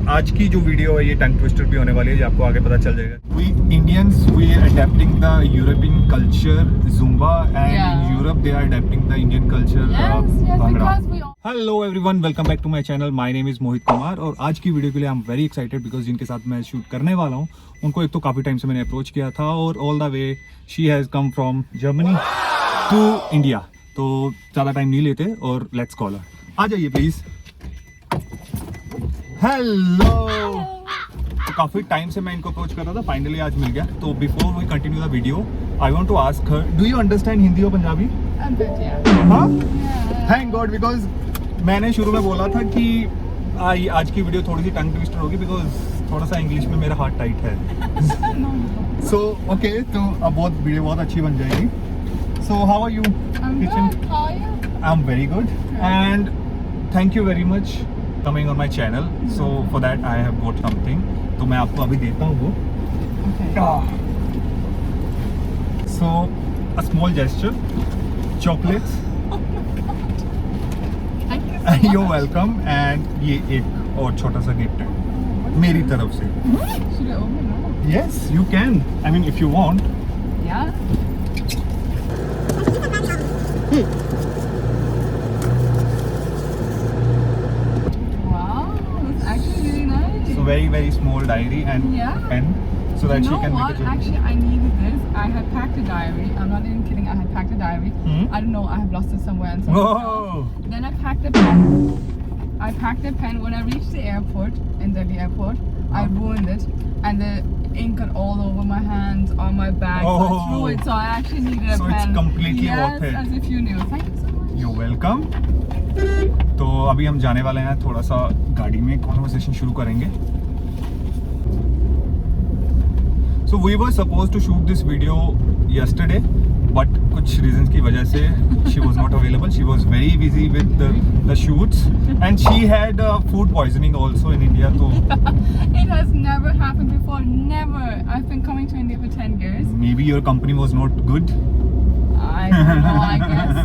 और आज की जो वीडियो है ये टंग ट्विस्टर भी होने वाली है, ये आपको आगे पता चल जाएगा। We Indians we are adapting the European culture Zumba and in Europe they are adapting the Indian culture bhangra. Hello everyone, welcome back to my channel. My name is Mohit Kumar और आज की video के लिए I am very excited because जिनके साथ मैं shoot करने वाला हूँ उनको एक तो काफ़ी टाइम से मैंने अप्रोच किया था और all the way she has come from Germany to India. तो ज़्यादा टाइम नहीं लेते और let's call her. आ जाइए प्लीज़. हेलो. तो काफी टाइम से मैं इनको अप्रोच कर रहा था, फाइनली आज मिल गया. तो before we continue the video I want to ask her, do you understand Hindi और पंजाबी? हाँ, थैंक गॉड, बिकॉज मैंने शुरू में बोला था कि आज की वीडियो थोड़ी सी टंग ट्विस्टर होगी बिकॉज थोड़ा सा इंग्लिश में मेरा हार्ट टाइट है. सो ओके, तो अब वीडियो बहुत अच्छी बन जाएगी. So how are you? I am very good and thank you very much coming on my channel. So for that I have got something. तो मैं आपको अभी देता हूँ वो. So a small gesture, chocolates. You're welcome. And ये एक और छोटा सा गिफ्ट है मेरी तरफ से. Should I open it? Yes, you can. I mean, if you want. Yeah. Very very small diary and pen so that she can make a Actually, I needed this. I had packed a diary. I'm not even kidding. I had packed a diary. I don't know. I have lost it somewhere. Then I packed a pen. I packed a pen when I reached the airport in Delhi airport. I ruined it, and the ink got all over my hands, on my bag. So I threw it. So I actually needed a pen. So it's completely worth it. As if you knew. Thank you so much. You're welcome. तो अभी हम जाने वाले हैं, थोड़ा सा गाड़ी में कॉन्वर्सेशन शुरू करेंगे. So we were supposed to shoot this video yesterday, but कुछ reasons की वजह से she was not available. She was very busy with the shoots, and she had food poisoning also in India. So it has never happened before. Never. I've been coming to India for 10 years. Maybe your company was not good. I don't know. I guess.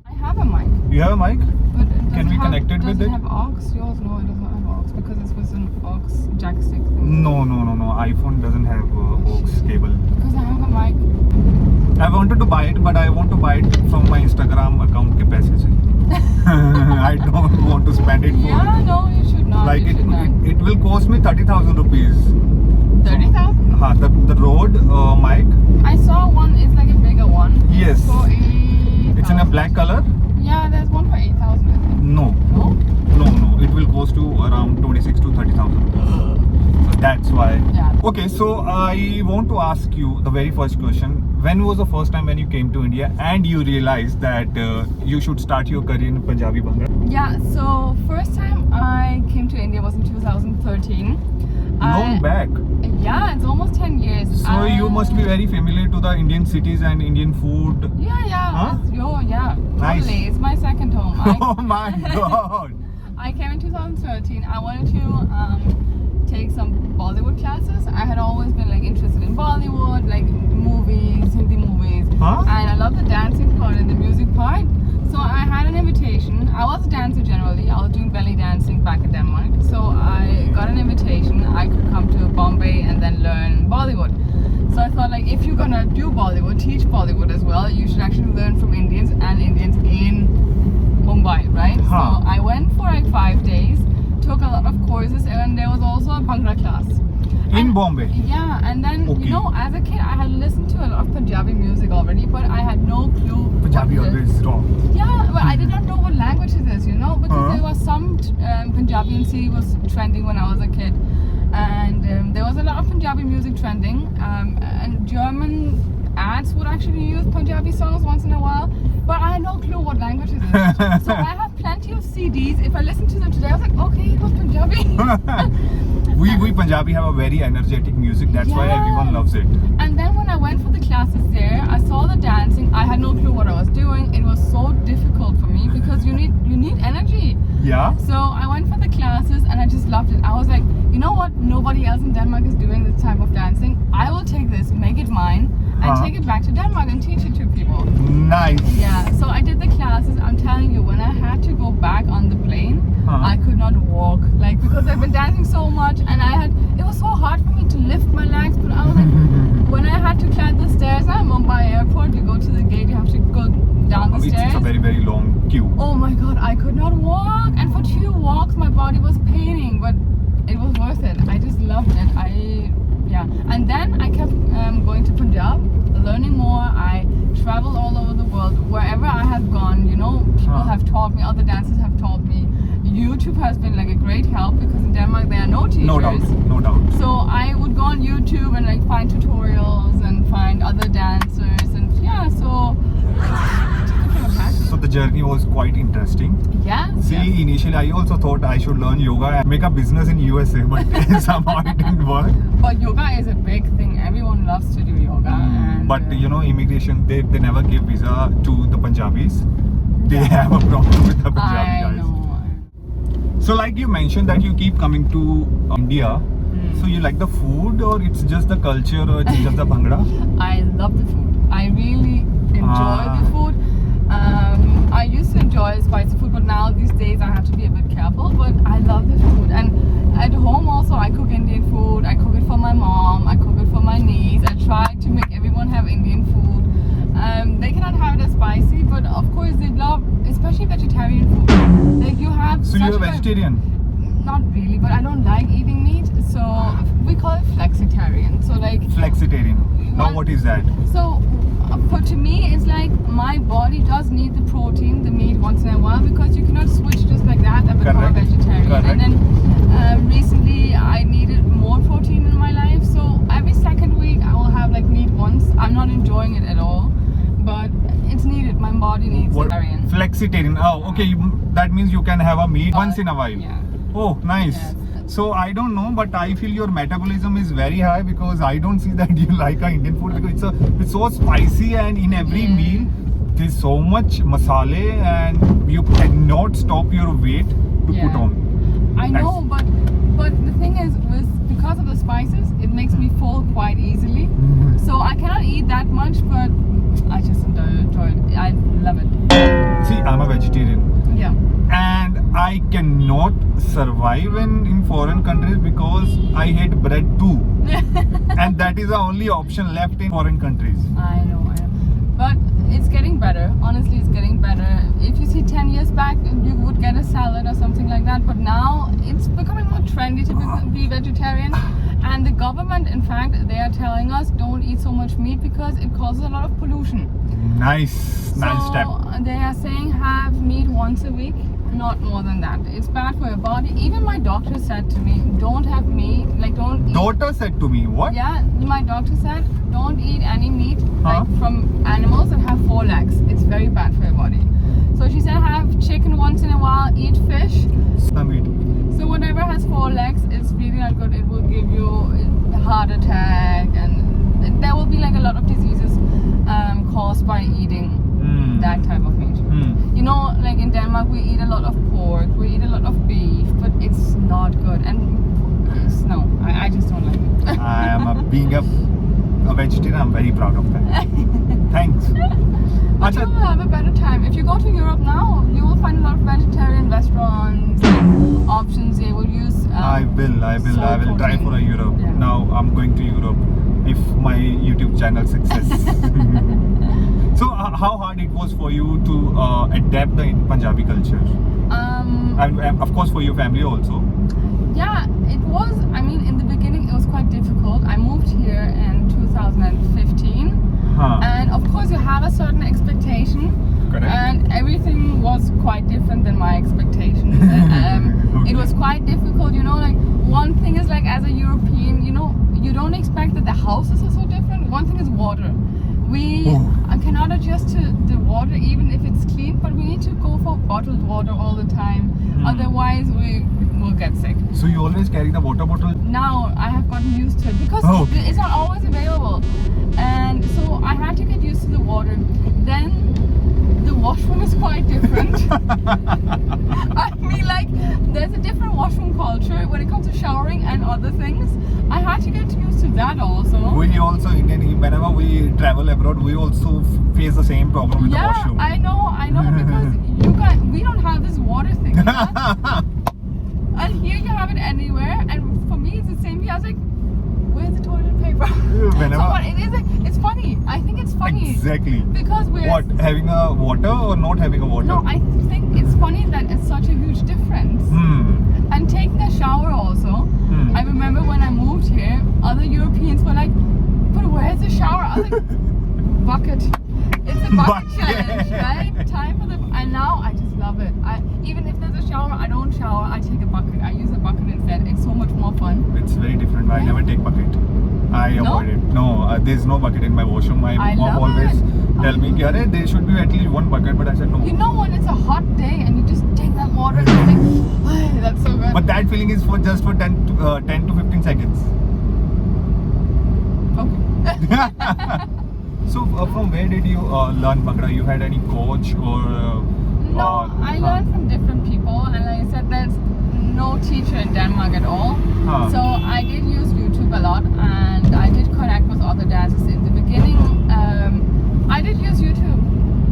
I have a mic. You have a mic? But can we connect it with it? Does it have aux? Yours, no, it does not have aux because this was an aux jack stick thing. No. iPhone doesn't have aux cable. Because I have a mic. I wanted to buy it, but I want to buy it from my Instagram account के पैसे से. I don't want to spend it for. Yeah, no, you should not. Like you should not. It will cost me 30,000 rupees. 30,000? हाँ, the Rode mic. I saw one. It's like a bigger one. Yes. For 8,000. It's in a black color. Yeah, there's one for 8,000. No. No. It will cost you around 26 to 30,000. So that's why. Yeah. Okay, so I want to ask you the very first question. When was the first time when you came to India and you realized that you should start your career in Punjabi Bhangra? Yeah, so first time I came to India was in 2013. Long back. Yeah, it's almost 10 years. So you must be very familiar to the Indian cities and Indian food. Yeah. Huh? Yeah. Nice. Totally. It's my second home. Oh my God. I came in 2013. I wanted to take some Bollywood classes. I had always been like interested in Bollywood, like movies, Hindi movies. Huh? And I love the dancing part and the music part. So I had an invitation. I was a dancer generally. I was doing belly dancing back in Denmark. So I got an invitation. I could come to Bombay and then learn Bollywood. So I thought like if you're gonna do Bollywood, teach Bollywood as well, you should actually learn from Indians and Indians in Mumbai, right? Huh. So I went for like 5 days, took a lot of courses, and there was also a bhangra class. In Bombay? Yeah, and then, okay. You know, as a kid, I had listened to a lot of Punjabi music already, but I had no clue. Punjabi always wrong. Yeah, but I did not know what language it is, you know, because there was some Punjabi and C was trending when I was a kid. And there was a lot of Punjabi music trending. And German ads would actually use Punjabi songs once in a while, but I had no clue what language it is. So I have plenty of CDs. If I listen to them today, I was like, okay, it was Punjabi. we Punjabi have a very energetic music. That's why everyone loves it. And then when I went for the classes there, I saw the dancing. I had no clue what I was doing. It was so difficult for me because you need energy. Yeah. So I went for the classes and I just loved it. I was like, you know what? Nobody else in Denmark is doing this type of dancing. I will take this, make it mine, and take it back to Denmark and teach it to people. Nice. Yeah. So I did the classes. I'm telling you, when I had to go back on the plane, I could not walk, like, because much, and it was so hard for me to lift my legs, but I was like, when I had to climb the stairs at Mumbai airport, you go to the gate, you have to go down the stairs. It's a very, very long queue. Oh my god, I could not walk, and for 2 walks my body was paining, but it was worth it. I just loved it. And then I kept going to Punjab, learning more. I traveled all over the world. Wherever I have gone, people have taught me, other dancers have taught me. YouTube has been like a great help because in Denmark there are no teachers. No doubt. So I would go on YouTube and like find tutorials and find other dancers, and So the journey was quite interesting. Yeah. Initially I also thought I should learn yoga and make a business in USA, but somehow it didn't work. But yoga is a big thing. Everyone loves to do yoga. But immigration, they never give visa to the Punjabis. They have a problem with the Punjabi I guys. know. So like you mentioned that you keep coming to India. So you like the food, or it's just the culture, or it's just the bhangra? I love the food. I really enjoy the food. I used to enjoy spicy food, but now these days I have to be a bit careful. But I love the food, and at home also I cook Indian food. I cook it for my mom. I cook it for my niece. I try to make everyone have Indian food. They cannot have it as spicy, but of course they love, especially vegetarian food. Like you have. So you're a vegetarian? Not really, but I don't like eating meat, so we call it flexitarian. So like Flexitarian. Now what is that? So to me, it's like my body does need the protein, the meat once in a while, because you cannot switch just like that and become a vegetarian. Correct. And then recently I needed more protein in my life, so every second week I will have like meat once. I'm not enjoying it at all, but it's needed. My body needs vegetarian. Flexitarian. Oh, okay. That means you can have a meat once in a while. Yeah. Oh, nice. Yes. So I don't know, but I feel your metabolism is very high because I don't see that you like Indian food because it's so spicy, and in every meal there's so much masale and you cannot stop your weight to put on. I know, but the thing is, because of the spices, it makes me full quite easily. So I cannot eat that much, but I just enjoy it. I love it. See, I'm a vegetarian. Yeah. And I cannot survive in foreign countries because I hate bread too. And that is the only option left in foreign countries. I know. But it's getting better. Honestly, it's getting better. If you see 10 years back, you would get a salad or something like that. But now it's becoming more trendy to be vegetarian. And the government, in fact, they are telling us don't eat so much meat because it causes a lot of pollution. Nice step. They are saying have meat once a week, not more than that. It's bad for your body. Even my doctor said to me, don't have meat, like don't eat. Daughter said to me, what? Yeah, my doctor said don't eat any meat like from animals that have 4 legs. It's very bad for your body. So she said have chicken once in a while, eat fish. Meat. So whatever has 4 legs, it's really not good. It will give you a heart attack, and there will be like a lot of diseases caused by eating that type of meat. Like in Denmark we eat a lot of pork, we eat a lot of beef, but it's not good. And I just don't like it. I am being a vegetarian. I'm very proud of that. Thanks. But you will have a better time. If you go to Europe now, you will find a lot of vegetarian restaurants and options. They will use I will try for a Europe. Yeah. Now I'm going to Europe if my YouTube channel success. So how hard it was for you to adapt the Punjabi culture? And of course for your family also. Yeah, it was. I mean, in the beginning it was quite difficult. I moved here in 2015. And of course you have a certain expectation. Correct. And everything was quite different than my expectations. It was quite difficult, like one thing is like as a European, you don't expect that the houses are so different. One thing is water. We cannot adjust to the water even if it's clean, but we need to go for bottled water all the time. Otherwise we will get sick. So you always carry the water bottle? Now I have gotten used to it because it's not always available. And so I had to get used to the water. Then the washroom is quite different. I mean, like, there's a different washroom culture when it comes to showering and other things. I had to get used to that also. We also, whenever we travel abroad, we also face the same problem with the washroom. I know, because we don't have this water thing. And here you have it anywhere, and for me whenever. So what it is, like, it's funny. I think it's funny. Exactly. Because we're. What, having a water or not having a water? No, I think it's funny that it's such a huge difference. And taking a shower also. I remember when I moved here, other Europeans were like, but where's the shower? I was like, bucket. It's a bucket challenge, right? Time for the. And now I just love it. Even if there's a shower, I don't shower. I take a bucket. I use a bucket instead. It's so much more fun. It's very different. I never take bucket. I avoid it. No, there's no bucket in my washroom. My mom always tell me, "Arey, there should be at least one bucket," but I said no. You know when it's a hot day and you just take that water and you're like, that's so good. But that feeling is for just for 10 to 15 seconds. Okay. So from where did you learn bhangra? You had any coach or? No, I learned from different people, and like I said, there's no teacher in Denmark at all. So I did use YouTube a lot, and I did connect with other dancers in the beginning. I did use YouTube.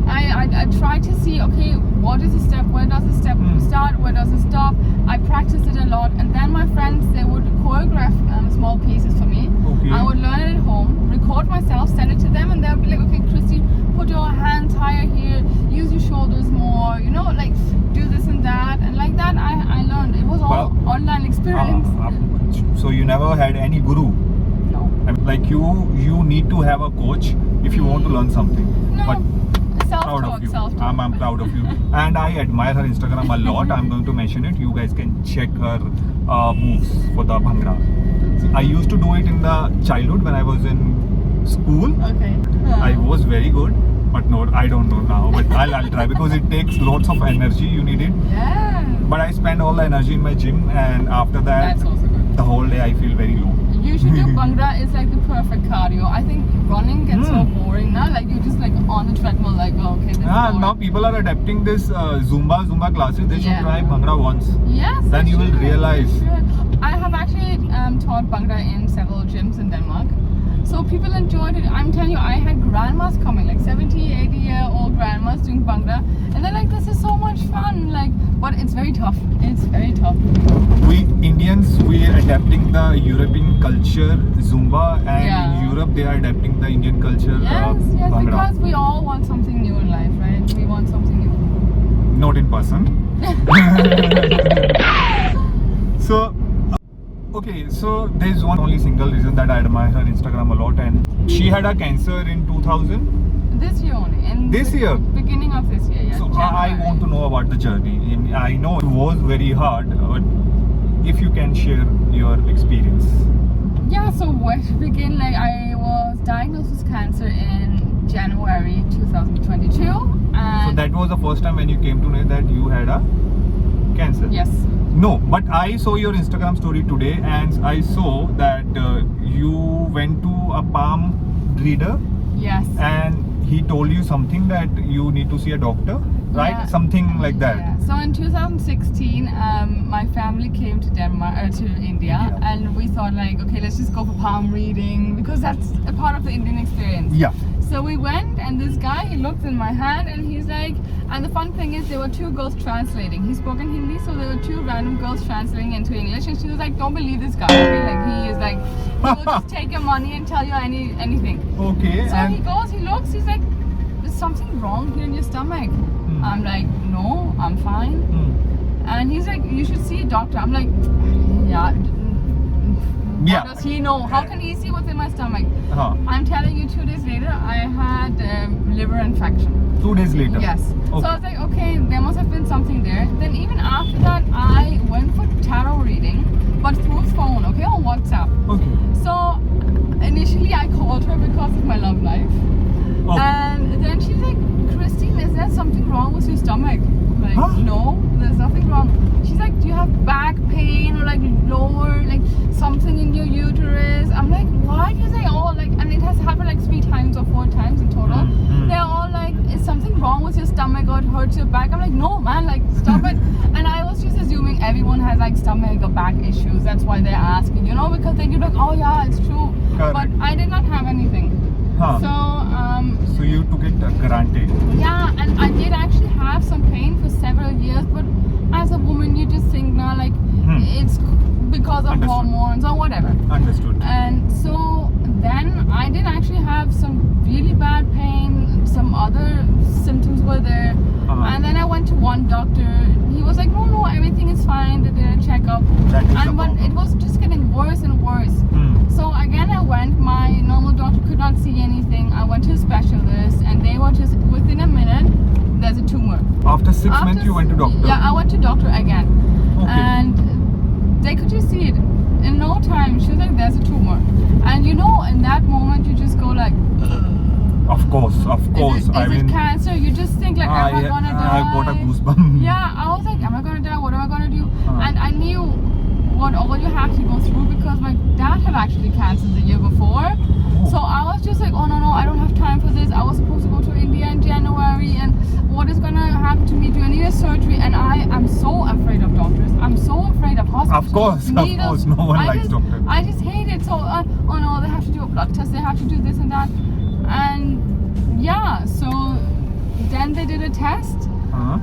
I tried to see, okay, what is the step? Where does the step start? Where does it stop? I practiced it a lot, and then my friends, they would choreograph small pieces for me. Okay. I would learn it at home, record myself, send it to them, and they'll be like, okay, Christy, put your hands higher here, use your shoulders more, you know, like do this and that, and like that I learned. It was all online experience. So you never had any guru? No. Like you need to have a coach if you want to learn something. No. But Self-talk, proud of you. self-talk. I'm proud of you, and I admire her Instagram a lot. I'm going to mention it. You guys can check her moves for the bhangra. I used to do it in the childhood when I was in school. Okay. I was very good, but no, I don't know now. But I'll try because it takes lots of energy. You need it. Yeah. But I spend all the energy in my gym, and after that, That's also good. the whole day I feel very low. You should do bhangra. It's like the perfect cardio. I think running gets so boring now. Like you're just like on the treadmill, like, oh, okay, this is boring. Now people are adapting this Zumba classes. They should try bhangra once. Yes. Then you will realize. I have actually taught bhangra in several gyms in Denmark. So people enjoyed it. I'm telling you, I had grandmas coming, like 70, 80-year-old grandmas doing bhangra. And they're like, this is so much fun. Like, but it's very tough. It's very tough. We Indians, we are adapting the European culture, Zumba, and in Europe they are adapting the Indian culture, yes, bhangra. Because we all want something new in life, right? We want something new. Not in person. So, okay, so there's one only single reason that I admire her Instagram a lot, and she had a cancer in 2000. This year only. In This year? Beginning of this year, yeah. So January. I want to know about the journey. I know it was very hard, but if you can share your experience. Yeah, so where to begin? Like I was diagnosed with cancer in January 2022. And So that was the first time when you came to know that you had a cancer. yes. No, but I saw your Instagram story today, and I saw that you went to a palm reader, Yes. and he told you something that you need to see a doctor, right? Yeah. Something like that. Yeah. So in 2016, my family came to Denmark, to India, and we thought like, okay, let's just go for palm reading because that's a part of the Indian experience. Yeah. So we went, and this guy, he looked in my hand, and he's like, and the fun thing is there were two girls translating. He spoke in Hindi, so there were two random girls translating into English, and she was like, don't believe this guy. Okay? Like he is like, he will just take your money and tell you anything. Okay. So he goes, he looks, he's like, there's something wrong here in your stomach. I'm like, no, I'm fine. And he's like, you should see a doctor. I'm like, yeah. Yeah. How does he know? How can he see what's in my stomach? I'm telling you, 2 days later, I had liver infection. 2 days later. Yes. Okay. So I was like, okay, there must have been something there. Then even after that, I went for tarot reading, but through phone, okay, on WhatsApp. Okay. So initially, I called her because of my love life. Okay. And then she's like, Christine, is there something wrong with your stomach? I'm like, Huh? no, there's nothing wrong. She's like, do you have back pain or like lower, like something in your uterus? I'm like, why do you say all like, and it has happened like 3 times or 4 times in total. They're all like, is something wrong with your stomach or it hurts your back? I'm like, no man, like stop it. And I was just assuming everyone has like stomach or back issues. That's why they're asking, you know, because then you're like, oh yeah, it's true. Correct. But I did not have anything. So you took it granted. Yeah, and I did actually have some pain for several years, but as a woman you just think now like it's because of Understood. hormones or whatever. Understood. And so then I did actually have some really bad pain, some other symptoms were there. And then I went to one doctor. He was like, no, everything is fine. They did a checkup. That is the And when problem. it was just getting worse and worse. So again, I went. My normal doctor could not see anything. I went to a specialist, and they were just within a minute. There's a tumor. After 6 months, you went to doctor. Yeah, I went to doctor again, Okay. and they could just see it in no time. She was like, "There's a tumor," and in that moment, you just go like, Of course. Is it cancer? You just think like, am I gonna die? I got a goosebump. Yeah, I was like, am I gonna die? What am I gonna do? And I knew what all you have to go through because my dad had actually cancer the year before. So I was just like, oh no, I don't have time for this. I was supposed to go to India in January, and what is gonna happen to me? Do I need a surgery? And I am so afraid of doctors. I'm so afraid of hospitals. Of course, needles. no one likes doctors. I just hate it. So, oh no, they have to do a blood test. They have to do this and that. And yeah, so then they did a test.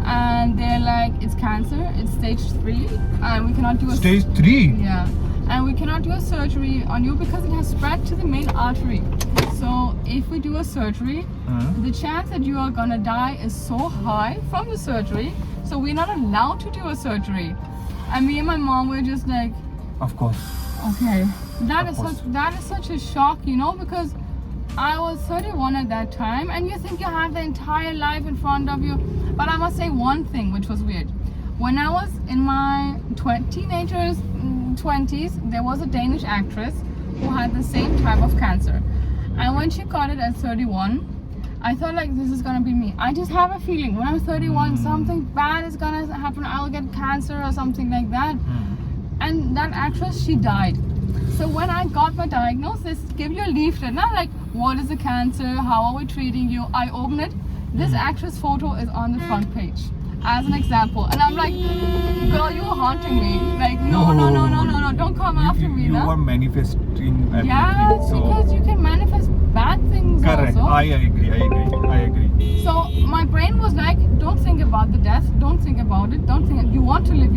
And they're like, it's cancer, it's stage 3, and we cannot do a Stage 3? Yeah, and we cannot do a surgery on you because it has spread to the main artery. So if we do a surgery, the chance that you are gonna die is so high from the surgery, so we're not allowed to do a surgery. And me and my mom were just like, Of course. okay, that Of is course. such a shock, because I was 31 at that time, and you think you have the entire life in front of you. But I must say one thing which was weird. When I was in my teenagers, 20s, there was a Danish actress who had the same type of cancer. And when she got it at 31, I thought like, this is gonna be me. I just have a feeling when I'm 31, something bad is gonna happen. I'll get cancer or something like that. And that actress, she died. So when I got my diagnosis, give you a leaflet, not like, what is the cancer, how are we treating you? I open it, this actress photo is on the front page as an example, and I'm like, girl, you're haunting me. Like, no, don't come after me. You are manifesting everything. Yeah, because you can manifest bad things. Correct. Also. I agree. So my brain was like, don't think about the death, don't think about it, don't think, you want to live.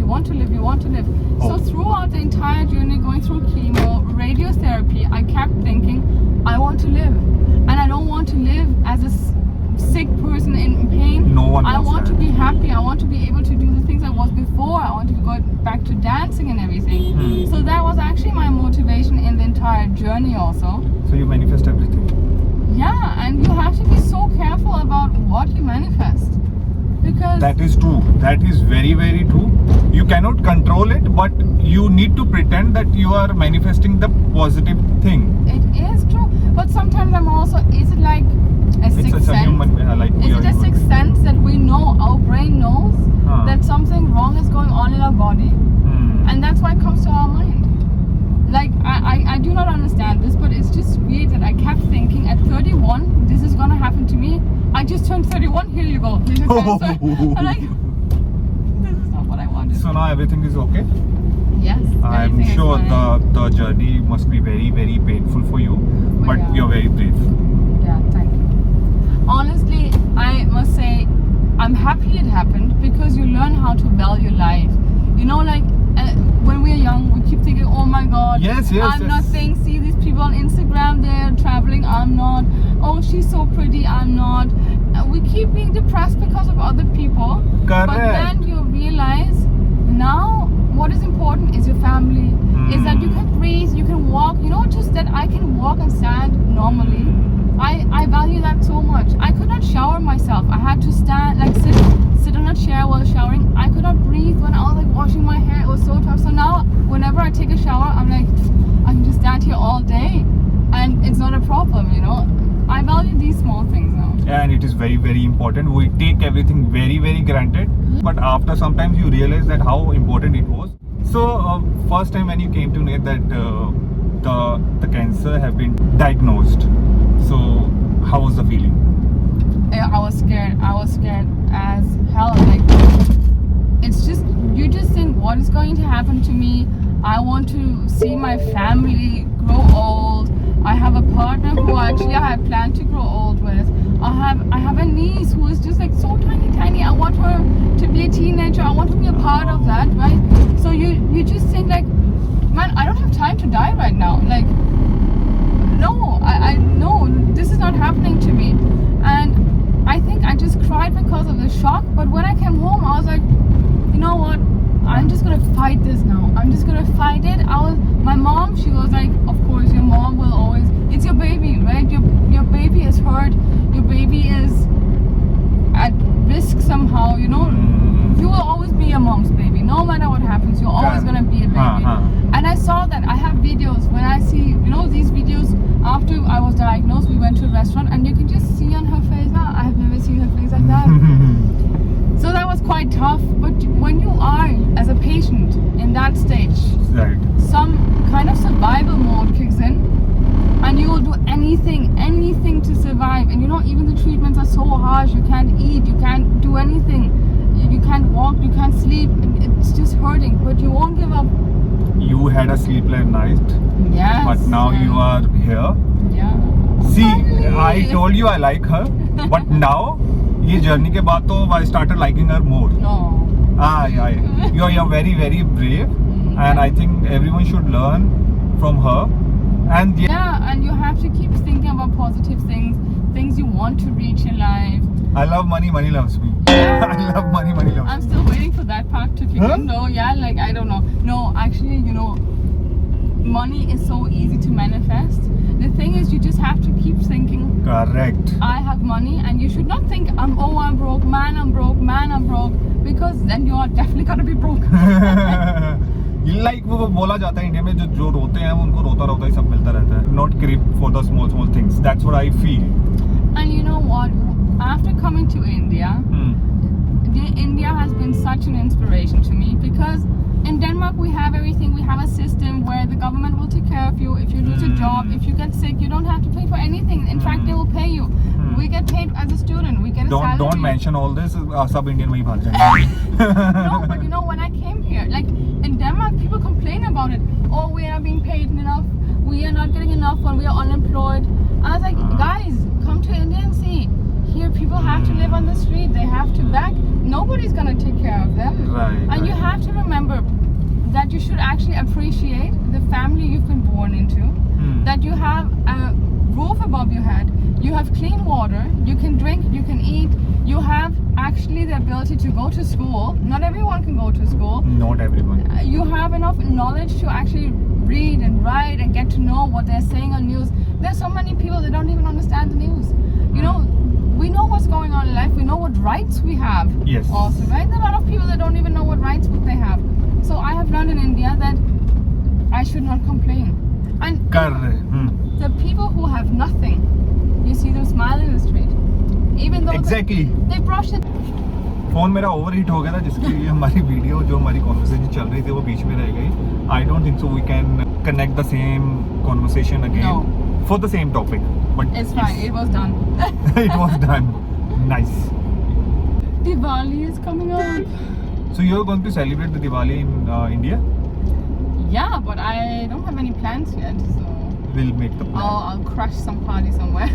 So throughout the entire journey, going through chemo, radiotherapy, I kept thinking, I want to live, and I don't want to live as a sick person in pain. No one I wants want that. to be happy. I want to be able to do the things I was before. I want to go back to dancing and everything. So that was actually my motivation in the entire journey also. So you manifest everything. Yeah, and you have to be so careful about what you manifest. Because That is true. That is very, very true. You cannot control it, but you need to pretend that you are manifesting the positive thing. it is true. But sometimes I'm also, is it like a It's sixth such a sense? human, like we Is are it a human. sixth sense that we know, our brain knows that something wrong is going on in our body? And that's why it comes to our mind. Like, I do not understand this, but it's just weird that I kept thinking at 31, this is gonna happen to me. I just turned 31, here you go. This is cancer. I'm like, this is not what I wanted. So now everything is okay? Yes. I'm everything is sure fine. the journey must be very, very painful for you, but yeah. you're very brave. Yeah, thank you. Honestly, I must say, I'm happy it happened because you learn how to value life. Like, when we're young, we keep thinking, oh my god, Yes, I'm not saying, see these people on Instagram, they're traveling, I'm not. Oh, she's so pretty, I'm not. We keep being depressed because of other people. Correct. But then you realize, now what is important is your family. Is that you can breathe, you can walk, just that I can walk and stand normally. I value that so much. I could not shower myself. I had to stand, like sit on a chair while showering. I could not breathe when I was like washing my hair. It was so tough. So now whenever I take a shower, I'm like, I can just stand here all day and it's not a problem, I value these small things now. And it is very, very important. We take everything very, very granted, but after sometimes you realize that how important it was. So first time when you came to know that the cancer have been diagnosed, so how was the feeling? I was scared. I was scared as hell. Like, it's just, you just think, what is going to happen to me? I want to see my family grow old. I have a partner who actually I had planned to grow old with. I have a niece who is just like so tiny. I want her to be a teenager. I want to be a part of that, right? So you just think like, man, I don't have time to die right now. Like, no, I no, this is not happening to me. And I think I just cried because of the shock. But when I came home, I was like, you know what? I'm just gonna fight this now. I'm just gonna fight it. My mom, she was like, of course, your mom will always, it's your baby, right? Your baby is hurt. Your baby is at risk somehow, you know. You will always be your mom's baby. No matter what happens, you're always gonna be a baby. And I saw that. I have videos when I see, you know, these videos after I was diagnosed, we went to a restaurant and you can just see on her face, I have never seen her face like that. So that was quite tough. But when you are, as a patient, in that stage, right, some kind of survival mode kicks in. And you will do anything to survive. And you know, even the treatments are so harsh. You can't eat, you can't do anything. You can't walk, you can't sleep. It's just hurting, but you won't give up. You had a sleepless night. Yes. But now you are here. Yeah. See, Finally. I told you I like her. But now, ये journey के बाद तो I started liking her more. No. You're very brave. And I think everyone should learn from her. And yeah, and you have to keep thinking about positive things you want to reach in life. I love money loves me. Yeah. I love money loves me. I'm still waiting for that part to kick in. No, yeah, like I don't know. No, actually, you know, money is so easy to manifest. The thing is, you just have to keep thinking. Correct. I have money, and you should not think I'm broke, man, I'm broke, because then you are definitely gonna be broke. Like वो बोला जाता है India में जो रोते हैं उनको रोता ही सब मिलता रहता है. Not crib for the small things. That's what I feel. And you know what? After coming to India, India has been such an inspiration to me, because in Denmark we have everything. We have a system where the government will take care of you. If you lose a job, if you get sick, you don't have to pay for anything. In fact, they will pay you. We get paid as a student. We get a salary. Don't mention all this. सब Indian में ही भाग जाएंगे. No, but you know, when I came here, like in Denmark, people complain about it. Oh, we are being paid enough. We are not getting enough when we are unemployed. I was like, guys, come to India and see. Here, people have to live on the street. They have to beg. Nobody's gonna take care of them. And you have to remember that you should actually appreciate the family you've been born into. That you have a roof above your head. You have clean water. You can drink. You can eat. You have actually the ability to go to school. Not everyone can go to school. Not everyone. You have enough knowledge to actually read and write and get to know what they're saying on news. There's so many people that don't even understand the news. You know, we know what's going on in life. We know what rights we have. Yes. Also, right? There are a lot of people that don't even know what rights they have. So I have learned in India that I should not complain. And the people who have nothing, you see them smile in the street. Even though they brush it. Phone मेरा overheat हो गया था, जिसके लिए हमारी video जो हमारी conversation चल रही थी वो बीच में रह गई. I don't think so we can connect the same conversation again for the same topic, but It's fine. It was done. It was done. Nice. Diwali is coming up. So you're going to celebrate the Diwali in India? Yeah, but I don't have any plans yet. So We'll make the plan. I'll crush some party somewhere.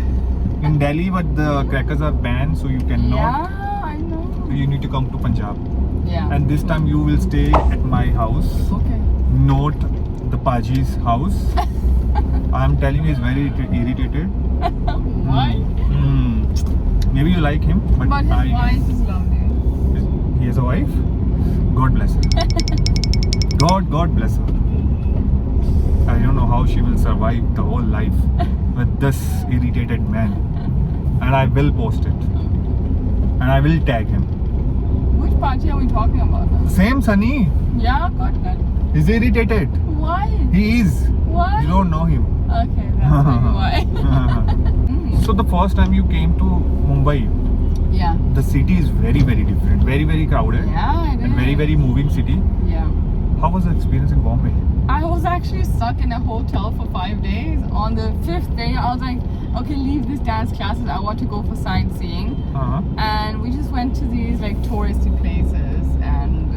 In Delhi, but the crackers are banned, so you cannot. Yeah, I know. So you need to come to Punjab. Yeah. And this time you will stay at my house, Okay. not the Paji's house. I'm telling you, he's very irritated. Why? Maybe you like him, but But his wife is lovely. He has a wife? God bless her. God bless her. I don't know how she will survive the whole life with this irritated man. And I will post it. And I will tag him. Which party are we talking about now? Same Sunny. Yeah, good. He's irritated. Why? He is. Why? You don't know him. Okay, that's maybe why. So the first time you came to Mumbai, Yeah. the city is very different. Very crowded. Yeah, it And is. very moving city. Yeah. How was the experience in Bombay? I was actually stuck in a hotel for 5 days. On the 5th day, I was like, okay, leave this dance classes. I want to go for sightseeing. Uh-huh. And we just went to these like touristy places, and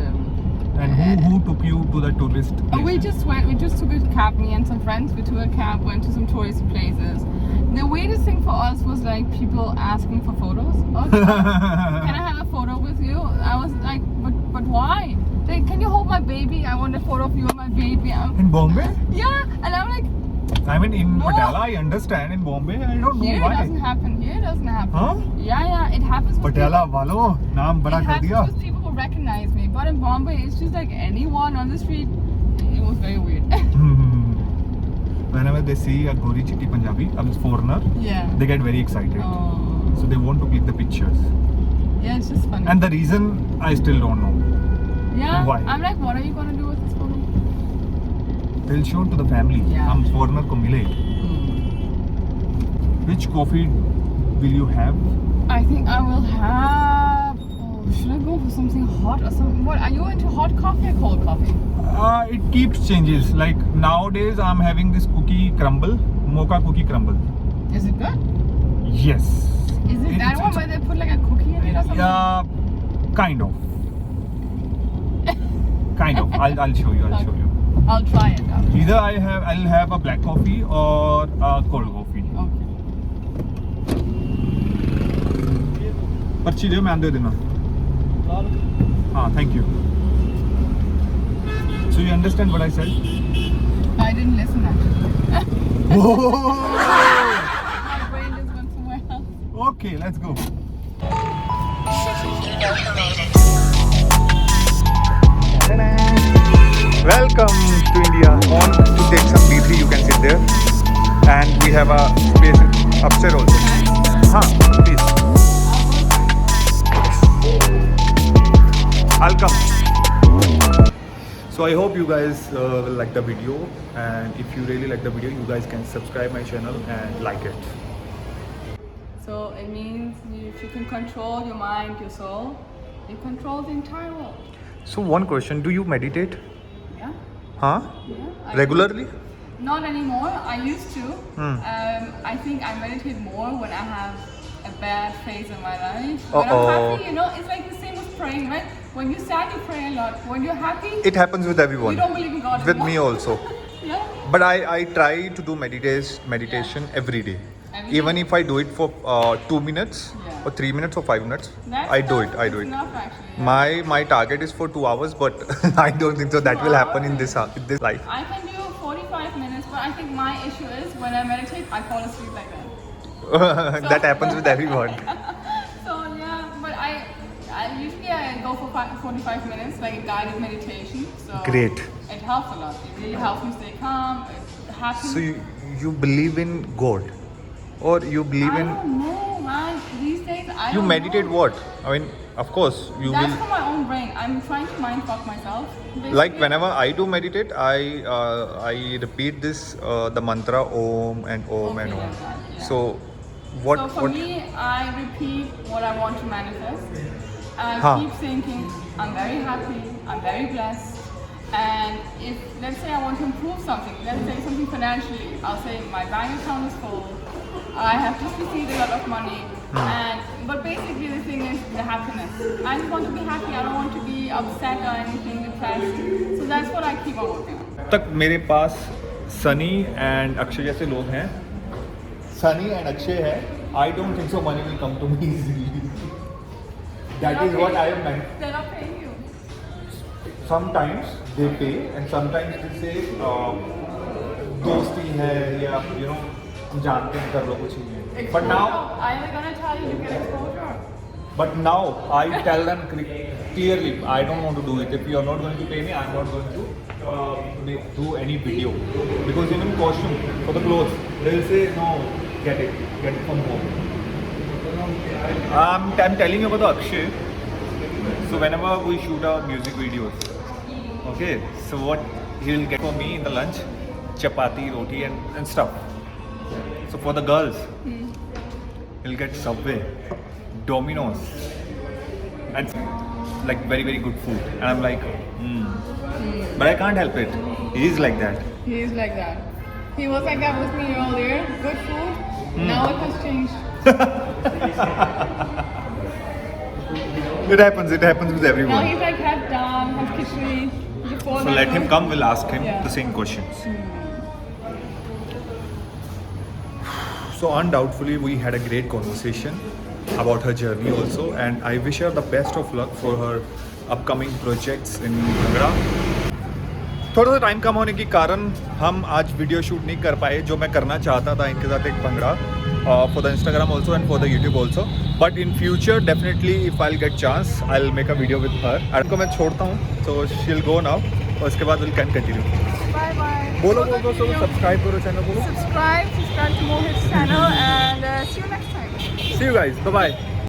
And who took you to the tourist We places? just took a cab, me and some friends. We took a cab, went to some touristy places. The weirdest thing for us was like people asking for photos. Oh, can I have a photo with you? I was like, but why? Like, can you hold my baby? I want a photo of you and my baby. In Bombay? Yeah, and I'm like, I mean, in No. Patiala, I understand. In Bombay, I don't know here it why. doesn't happen. Here it doesn't happen. Huh? Yeah, it happens. With Patiala walo, naam bada It kar happens diya. with people who recognize me, but in Bombay, it's just like anyone on the street. It was very weird. Whenever they see a gori chitty Punjabi, a foreigner, Yeah. they get very excited. Oh. So they want to click the pictures. Yeah, it's just funny. And the reason, I still don't know. Yeah. Why? I'm like, what are you gonna do with this photo? They'll show it to the family. Yeah. हम foreigner को मिले. Which coffee will you have? I think I will have. Oh, should I go for something hot or something? What are you into? Hot coffee or cold coffee? It keeps changes. Like nowadays, I'm having this cookie crumble, mocha cookie crumble. Is it good? Yes. Is it that one where they put like a cookie in it or something? Kind of. Kind of. I'll show you. I'll show you. I'll try it out. Either I'll have a black coffee or a cold coffee. Okay. पर्ची दे मैं दे देना. हाँ, thank you. So you understand what I said? I didn't listen actually. Oh! My brain just went somewhere else. Okay, let's go. Welcome to India. On to take some B3, you can sit there. And we have a space upstairs also. Please. I'll come. So I hope you guys will like the video, and if you really like the video, you guys can subscribe my channel and like it. So it means if you can control your mind, your soul, you control the entire world. So one question, do you meditate? Yeah. Huh? Yeah. Regularly? Not anymore. I used to. Hmm. I think I meditate more when I have a bad phase in my life. When Uh-oh. I'm happy, it's like the same as praying, right? When you're sad, you pray a lot. When you're happy, It happens with everyone. you don't believe in God With anymore. me also. Yeah. But I try to do meditation every day. Every Even day? if I do it for 2 minutes Yeah. or 3 minutes or 5 minutes, That's I do enough. it. It's enough, actually. Yeah. My target is for 2 hours, but I don't think so that 2 will happen in hours? this life. I can do 45 minutes, but I think my issue is when I meditate, I fall asleep like that. That happens with everyone. So yeah, but I usually I go for 45 minutes, like a guided meditation. So Great. It helps a lot. It really helps me stay calm. It happens. So you believe in God, or you believe I in don't know, man. These days I you don't meditate know. what? I mean, of course you That's will. for my own brain. I'm trying to mind fuck myself. Like basically. whenever I do meditate, I repeat this the mantra Om and Om Okay, and Om. like that, yeah. So what So for what me, I repeat what I want to manifest. I Huh. keep thinking, I'm very happy, I'm very blessed. And if, let's say I want to improve something, let's say something financially, I'll say my bank account is full, I have just received a lot of money. But basically the thing is the happiness. I just want to be happy, I don't want to be upset or anything, depressed. So that's what I keep on working on. तक मेरे पास Sunny and Akshay जैसे लोग हैं. Sunny and Akshay है. I don't think so money will come to me easily. That is what I am meant. They're not paying you. Sometimes they pay and sometimes they say दोस्ती है या हम जानते हैं कर लो कुछ नहीं है. But now I'm gonna tell you, you get exposure. But now I tell them clearly, I don't want to do it. If you are not going to pay me, I'm not going to do any video. Because even costume for the clothes, they'll say no, get it from home. I'm telling you about the Akshay. So whenever we shoot our music videos, okay, so what he'll get for me in the lunch, chapati, roti and stuff. So for the girls, he'll get Subway, Domino's, and like very very good food. And I'm like, but I can't help it. He's like that. He is like that. He was like that with me earlier. Good food. Now it has changed. It happens with Now everyone. he's like, have dal, have literally before. So let him come, we'll ask him Yeah. the same questions. So undoubtedly we had a great conversation about her journey also, and I wish her the best of luck for her upcoming projects in bhangra. थोड़ा सा time कम होने के कारण हम आज video shoot नहीं कर पाए जो मैं करना चाहता था इनके साथ एक bhangra for the Instagram also and for the YouTube also, but in future definitely if I get chance I will make a video with her. And को मैं छोड़ता हूँ तो शी विल गो नाउ और उसके बाद will can continue. Bye bye. बोलो subscribe करो चैनल को. Subscribe to Mohit's channel and see you next time. See you guys. Bye bye.